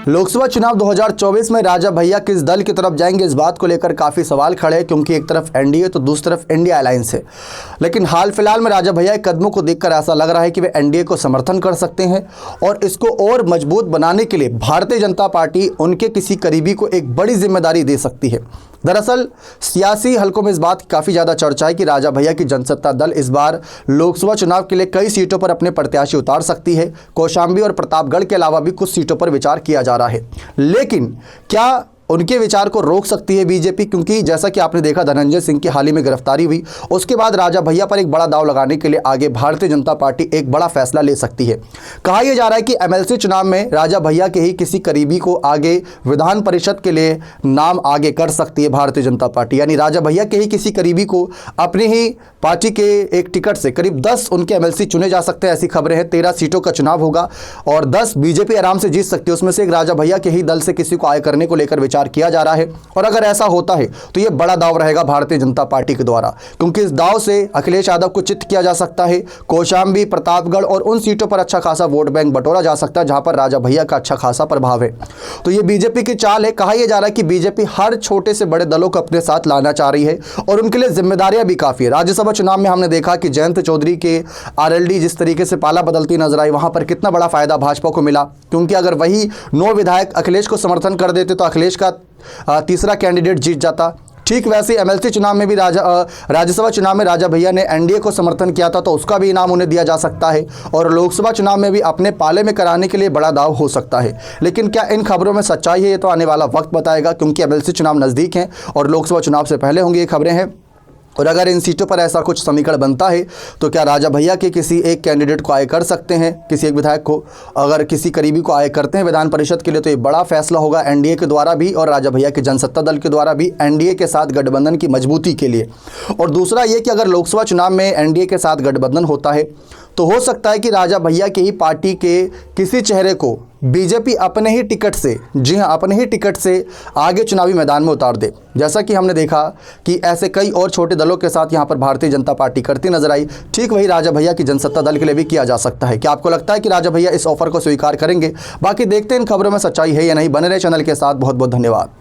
लोकसभा चुनाव 2024 में राजा भैया किस दल की तरफ जाएंगे, इस बात को लेकर काफ़ी सवाल खड़े हैं, क्योंकि एक तरफ एनडीए तो दूसरी तरफ इंडिया अलायंस है। लेकिन हाल फिलहाल में राजा भैया के कदमों को देखकर ऐसा लग रहा है कि वे एनडीए को समर्थन कर सकते हैं और इसको और मजबूत बनाने के लिए भारतीय जनता पार्टी उनके किसी करीबी को एक बड़ी जिम्मेदारी दे सकती है। दरअसल सियासी हलकों में इस बात की काफ़ी ज़्यादा चर्चा है कि राजा भैया की जनसत्ता दल इस बार लोकसभा चुनाव के लिए कई सीटों पर अपने प्रत्याशी उतार सकती है। कौशाम्बी और प्रतापगढ़ के अलावा भी कुछ सीटों पर विचार किया जा रहा है, लेकिन क्या उनके विचार को रोक सकती है बीजेपी? क्योंकि जैसा कि आपने देखा धनंजय सिंह की हाल ही में गिरफ्तारी हुई, उसके बाद राजा भैया पर एक बड़ा दांव लगाने के लिए आगे भारतीय जनता पार्टी एक बड़ा फैसला ले सकती है। कहा यह जा रहा है कि एमएलसी चुनाव में राजा भैया के ही किसी करीबी को आगे विधान परिषद के लिए नाम आगे कर सकती है भारतीय जनता पार्टी, यानी राजा भैया के ही किसी करीबी को अपनी ही पार्टी के एक टिकट से करीब 10 उनके एमएलसी चुने जा सकते हैं। ऐसी खबरें हैं। 13 सीटों का चुनाव होगा और 10 बीजेपी आराम से जीत सकती है। उसमें से एक राजा भैया के ही दल से किसी को आय करने को लेकर विचार किया जा रहा है, और अगर ऐसा होता है तो यह बड़ा दांव रहेगा भारतीय जनता पार्टी के द्वारा, क्योंकि इस दांव से अखिलेश यादव को चित किया जा सकता है। कौशाम्बी, प्रतापगढ़ और उन सीटों पर अच्छा खासा वोट बैंक बटोरा जा सकता है जहां पर राजा भैया का अच्छा खासा प्रभाव है। तो यह बीजेपी की चाल है। कहा यह जा रहा है कि बीजेपी हर छोटे से बड़े दलों को अपने साथ लाना चाह रही है और उनके लिए जिम्मेदारियां भी काफी है। राज्यसभा चुनाव में हमने देखा कि जयंत चौधरी के आरएलडी जिस तरीके से पाला बदलती नजर आई, वहां पर कितना बड़ा फायदा भाजपा को मिला, क्योंकि अगर वही 9 विधायक अखिलेश को समर्थन कर देते तो अखिलेश का तीसरा कैंडिडेट जीत जाता। ठीक वैसे एमएलसी चुनाव में भी राज्यसभा चुनाव में राजा भैया ने एनडीए को समर्थन किया था, तो उसका भी इनाम उन्हें दिया जा सकता है और लोकसभा चुनाव में भी अपने पाले में कराने के लिए बड़ा दाव हो सकता है। लेकिन क्या इन खबरों में सच्चाई है, ये तो आने वाला वक्त बताएगा, क्योंकि एमएलसी चुनाव नज़दीक हैं और लोकसभा चुनाव से पहले होंगी ये खबरें हैं। और अगर इन सीटों पर ऐसा कुछ समीकरण बनता है तो क्या राजा भैया के किसी एक कैंडिडेट को आय कर सकते हैं, किसी एक विधायक को अगर किसी करीबी को आय करते हैं विधान परिषद के लिए, तो ये बड़ा फैसला होगा एनडीए के द्वारा भी और राजा भैया के जनसत्ता दल के द्वारा भी एनडीए के साथ गठबंधन की मजबूती के लिए। और दूसरा ये कि अगर लोकसभा चुनाव में एनडीए के साथ गठबंधन होता है तो हो सकता है कि राजा भैया के ही पार्टी के किसी चेहरे को बीजेपी अपने ही टिकट से, जी हां, अपने ही टिकट से आगे चुनावी मैदान में उतार दे। जैसा कि हमने देखा कि ऐसे कई और छोटे दलों के साथ यहां पर भारतीय जनता पार्टी करती नजर आई, ठीक वही राजा भैया की जनसत्ता दल के लिए भी किया जा सकता है। क्या आपको लगता है कि राजा भैया इस ऑफर को स्वीकार करेंगे? बाकी देखते हैं इन खबरों में सच्चाई है या नहीं। बने रहे चैनल के साथ। बहुत बहुत धन्यवाद।